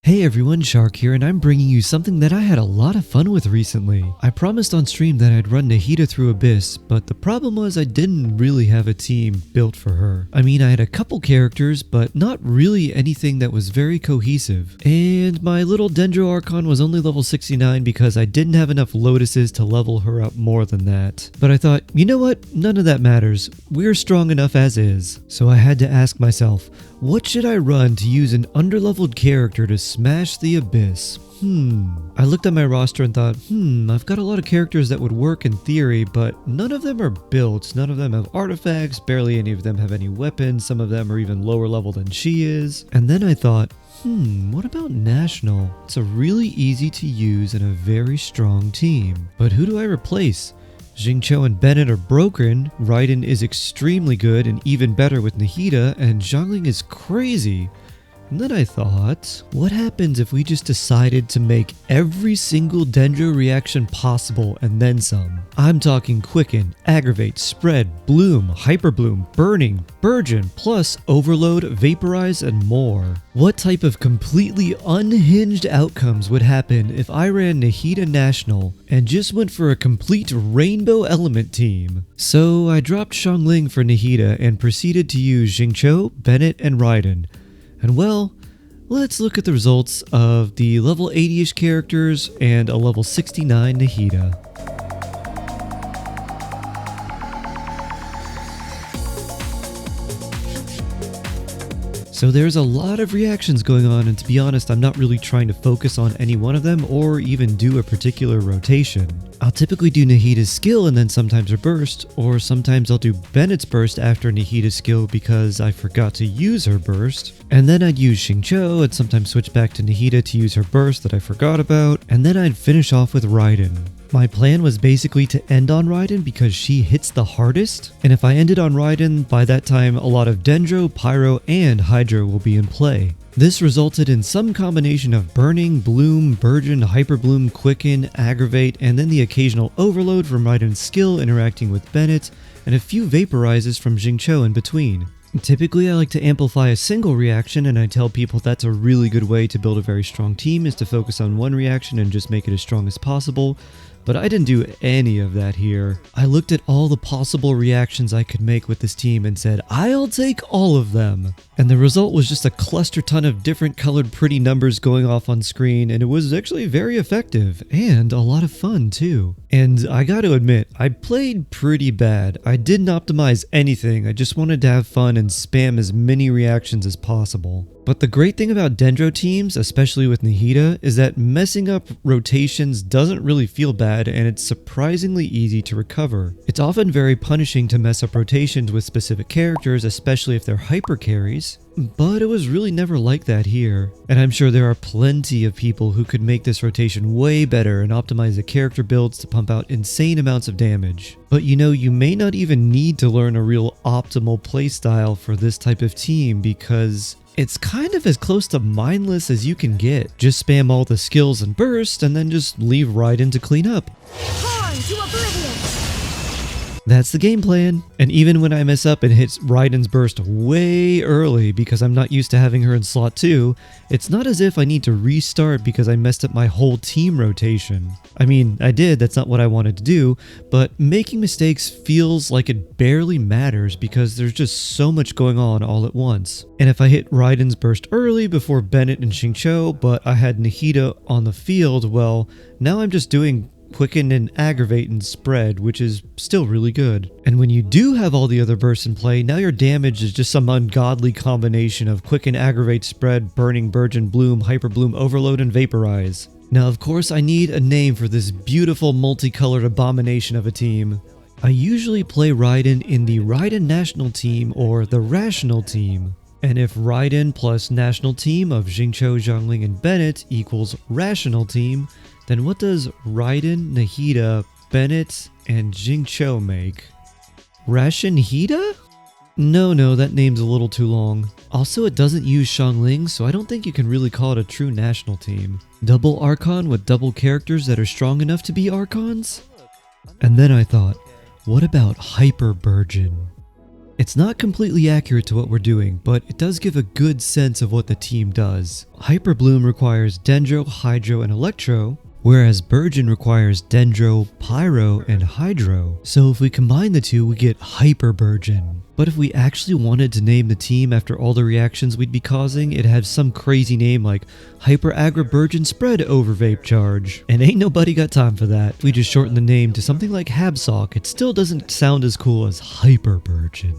Hey everyone, Shark here, and I'm bringing you something that I had a lot of fun with recently. I promised on stream that I'd run Nahida through Abyss, but the problem was I didn't really have a team built for her. I mean, I had a couple characters, but not really anything that was very cohesive. And my little Dendro Archon was only level 69 because I didn't have enough Lotuses to level her up more than that. But I thought, you know what? None of that matters. We're strong enough as is. So I had to ask myself, what should I run to use an underleveled character to smash the Abyss? I looked at my roster and thought, I've got a lot of characters that would work in theory, but none of them are built. None of them have artifacts, barely any of them have any weapons, some of them are even lower level than she is. And then I thought, what about National? It's a really easy to use and a very strong team. But who do I replace? Xingqiu and Bennett are broken, Raiden is extremely good and even better with Nahida, and Xiangling is crazy. And then I thought, what happens if we just decided to make every single Dendro reaction possible and then some? I'm talking Quicken, Aggravate, Spread, Bloom, Hyperbloom, Burning, Burgeon, plus Overload, Vaporize, and more. What type of completely unhinged outcomes would happen if I ran Nahida National and just went for a complete rainbow element team? So I dropped Xiangling for Nahida and proceeded to use Xingqiu, Bennett, and Raiden. And well, let's look at the results of the level 80-ish characters and a level 69 Nahida. So there's a lot of reactions going on, and to be honest, I'm not really trying to focus on any one of them or even do a particular rotation. I'll typically do Nahida's skill and then sometimes her burst, or sometimes I'll do Bennett's burst after Nahida's skill because I forgot to use her burst. And then I'd use Xingqiu and sometimes switch back to Nahida to use her burst that I forgot about, and then I'd finish off with Raiden. My plan was basically to end on Raiden because she hits the hardest, and if I ended on Raiden, by that time a lot of Dendro, Pyro, and Hydro will be in play. This resulted in some combination of Burning, Bloom, Burgeon, Hyperbloom, Quicken, Aggravate, and then the occasional Overload from Raiden's skill interacting with Bennett, and a few Vaporizes from Xingqiu in between. Typically, I like to amplify a single reaction, and I tell people that's a really good way to build a very strong team is to focus on one reaction and just make it as strong as possible. But I didn't do any of that here. I looked at all the possible reactions I could make with this team and said, I'll take all of them. And the result was just a cluster ton of different colored pretty numbers going off on screen, and it was actually very effective and a lot of fun too. And I gotta admit, I played pretty bad. I didn't optimize anything, I just wanted to have fun and spam as many reactions as possible. But the great thing about Dendro teams, especially with Nahida, is that messing up rotations doesn't really feel bad and it's surprisingly easy to recover. It's often very punishing to mess up rotations with specific characters, especially if they're hyper carries, but it was really never like that here. And I'm sure there are plenty of people who could make this rotation way better and optimize the character builds to pump out insane amounts of damage. But you know, you may not even need to learn a real optimal playstyle for this type of team because it's kind of as close to mindless as you can get. Just spam all the skills and burst and then just leave Raiden to clean up. That's the game plan. And even when I mess up and hit Raiden's burst way early because I'm not used to having her in slot 2, it's not as if I need to restart because I messed up my whole team rotation. I mean, I did, that's not what I wanted to do, but making mistakes feels like it barely matters because there's just so much going on all at once. And if I hit Raiden's burst early before Bennett and Xingqiu, but I had Nahida on the field, well, now I'm just doing Quicken and Aggravate and Spread, which is still really good. And when you do have all the other bursts in play, now your damage is just some ungodly combination of Quicken, Aggravate, Spread, Burning, Burgeon, Bloom, Hyperbloom, Overload, and Vaporize. Now of course I need a name for this beautiful multicolored abomination of a team. I usually play Raiden in the Raiden National Team or the Rational Team. And if Raiden plus National Team of Xingqiu, Xiangling, and Bennett equals Rational Team, then what does Raiden, Nahida, Bennett, and Xingqiu make? Rationhida? No, that name's a little too long. Also, it doesn't use Xiangling, so I don't think you can really call it a true national team. Double Archon with double characters that are strong enough to be Archons? And then I thought, what about Hyperburgeon? It's not completely accurate to what we're doing, but it does give a good sense of what the team does. Hyperbloom requires Dendro, Hydro, and Electro, whereas Burgeon requires Dendro, Pyro, and Hydro. So if we combine the two, we get Hyperburgeon. But if we actually wanted to name the team after all the reactions we'd be causing, it'd have some crazy name like Hyper-Aggravate Spread Over Vape Charge. And ain't nobody got time for that. If we just shorten the name to something like Habsock, it still doesn't sound as cool as Hyperburgeon.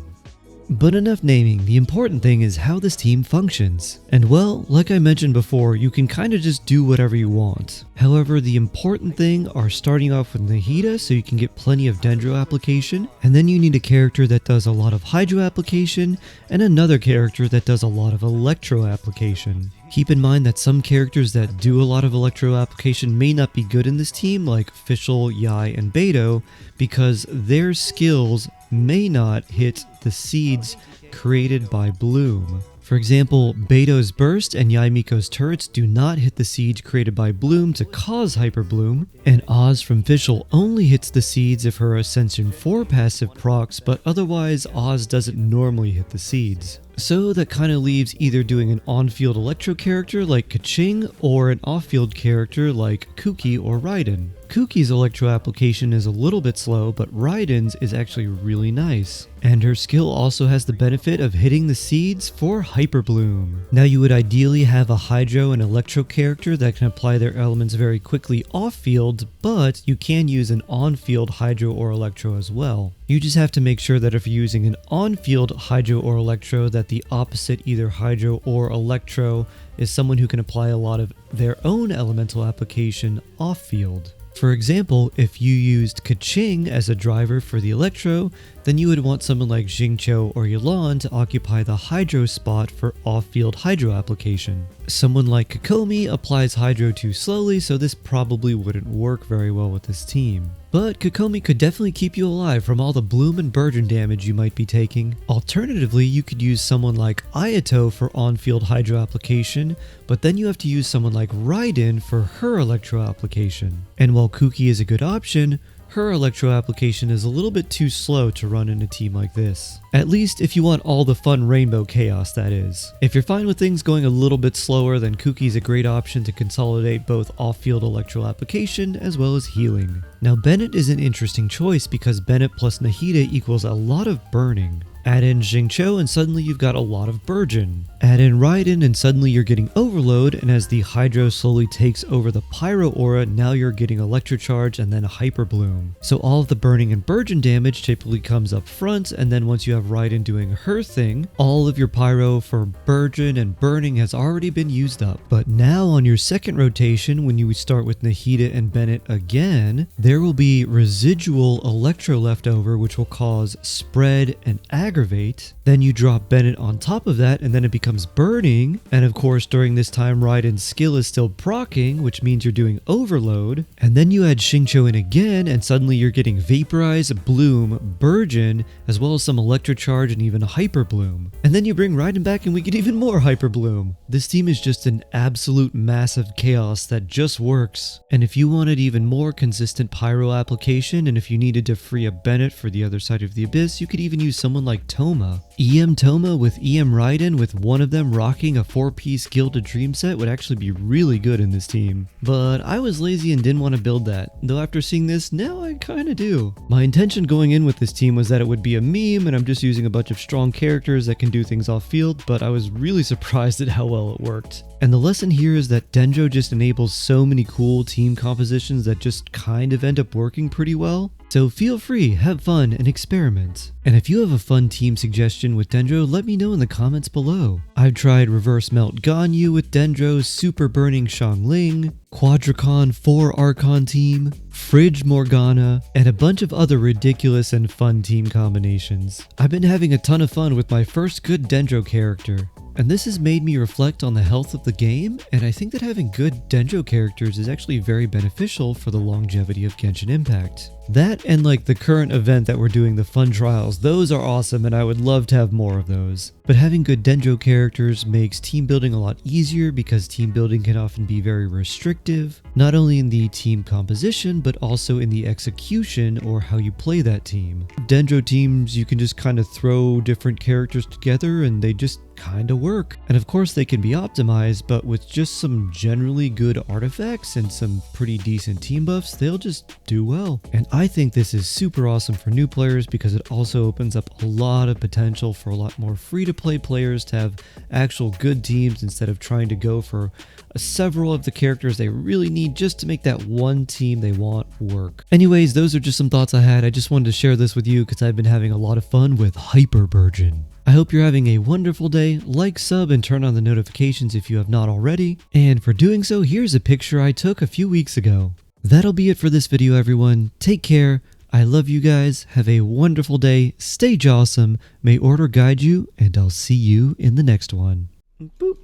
But enough naming, the important thing is how this team functions. And well, like I mentioned before, you can kinda just do whatever you want. However, the important thing are starting off with Nahida so you can get plenty of Dendro application, and then you need a character that does a lot of Hydro application, and another character that does a lot of Electro application. Keep in mind that some characters that do a lot of Electro application may not be good in this team, like Fischl, Yai, and Beto, because their skills may not hit the seeds created by Bloom. For example, Beto's Burst and Yaimiko's turrets do not hit the seeds created by Bloom to cause Hyperbloom, and Oz from Fischl only hits the seeds if her Ascension 4 passive procs, but otherwise Oz doesn't normally hit the seeds. So that kind of leaves either doing an on-field Electro character like Kaching or an off-field character like Kuki or Raiden. Kuki's Electro application is a little bit slow, but Raiden's is actually really nice. And her skill also has the benefit of hitting the seeds for Hyperbloom. Now you would ideally have a Hydro and Electro character that can apply their elements very quickly off-field, but you can use an on-field Hydro or Electro as well. You just have to make sure that if you're using an on-field Hydro or Electro, that the opposite either Hydro or Electro is someone who can apply a lot of their own elemental application off-field. For example, if you used Kaching as a driver for the Electro, then you would want someone like Xingqiu or Yelan to occupy the Hydro spot for off-field Hydro application. Someone like Kokomi applies Hydro too slowly, so this probably wouldn't work very well with this team. But Kokomi could definitely keep you alive from all the Bloom and Burgeon damage you might be taking. Alternatively, you could use someone like Ayato for on-field Hydro application, but then you have to use someone like Raiden for her Electro application. And while Kuki is a good option, her Electro application is a little bit too slow to run in a team like this. At least if you want all the fun rainbow chaos, that is. If you're fine with things going a little bit slower, then Kuki's a great option to consolidate both off-field Electro application as well as healing. Now Bennett is an interesting choice because Bennett plus Nahida equals a lot of burning. Add in Xingqiu and suddenly you've got a lot of Burgeon. Add in Raiden and suddenly you're getting Overload, and as the Hydro slowly takes over the Pyro aura, now you're getting Electro-Charged and then Hyperbloom. So all of the burning and Burgeon damage typically comes up front, and then once you have Raiden doing her thing, all of your Pyro for Burgeon and burning has already been used up. But now on your second rotation, when you start with Nahida and Bennett again, there will be residual Electro left over, which will cause Spread and Aggravate. Then you drop Bennett on top of that, and then it becomes burning. And of course, during this time, Raiden's skill is still proccing, which means you're doing Overload. And then you add Xingqiu in again, and suddenly you're getting Vaporize, Bloom, Burgeon, as well as some Electro-Charge and even Hyperbloom. And then you bring Raiden back and we get even more Hyperbloom. This team is just an absolute massive chaos that just works. And if you wanted even more consistent Pyro application, and if you needed to free a Bennett for the other side of the Abyss, you could even use someone like Toma. EM Toma with EM Raiden, with one of them rocking a 4-piece Gilded Dream set, would actually be really good in this team. But I was lazy and didn't want to build that, though after seeing this, now I kinda do. My intention going in with this team was that it would be a meme and I'm just using a bunch of strong characters that can do things off field, but I was really surprised at how well it worked. And the lesson here is that Dendro just enables so many cool team compositions that just kind of end up working pretty well. So feel free, have fun, and experiment. And if you have a fun team suggestion with Dendro, let me know in the comments below. I've tried Reverse Melt Ganyu with Dendro, Super Burning Xiangling, Quadracon 4 Archon team, Fridge Morgana, and a bunch of other ridiculous and fun team combinations. I've been having a ton of fun with my first good Dendro character. And this has made me reflect on the health of the game, and I think that having good Dendro characters is actually very beneficial for the longevity of Genshin Impact. That and like the current event that we're doing, the fun trials, those are awesome and I would love to have more of those. But having good dendro characters makes team building a lot easier because team building can often be very restrictive, not only in the team composition but also in the execution or how you play that team. Dendro teams, you can just kind of throw different characters together and they just kind of work. And of course they can be optimized, but with just some generally good artifacts and some pretty decent team buffs, they'll just do well. And I think this is super awesome for new players because it also opens up a lot of potential for a lot more free-to-play players to have actual good teams instead of trying to go for several of the characters they really need just to make that one team they want work. Anyways, those are just some thoughts I had. I just wanted to share this with you because I've been having a lot of fun with Hyperburgeon. I hope you're having a wonderful day. Like, sub, and turn on the notifications if you have not already. And for doing so, here's a picture I took a few weeks ago. That'll be it for this video, everyone. Take care. I love you guys. Have a wonderful day. Stay jawsome. May order guide you, and I'll see you in the next one. Boop.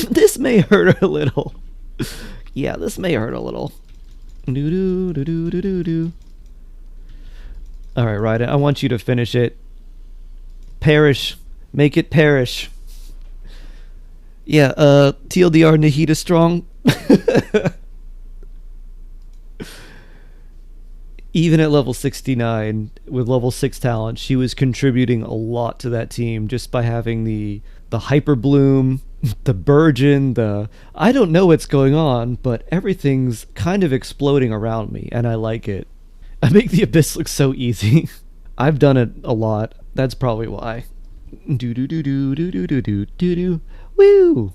This may hurt a little. Yeah, this may hurt a little. Do-do-do-do-do-do-do. Alright, Ryder, I want you to finish it. Perish. Make it perish. Yeah, TLDR Nahida strong. Even at level 69, with level 6 talent, she was contributing a lot to that team just by having the Hyperbloom, the Burgeon, I don't know what's going on, but everything's kind of exploding around me, and I like it. I make the Abyss look so easy. I've done it a lot. That's probably why. Do do do do do do do do do do. Woo!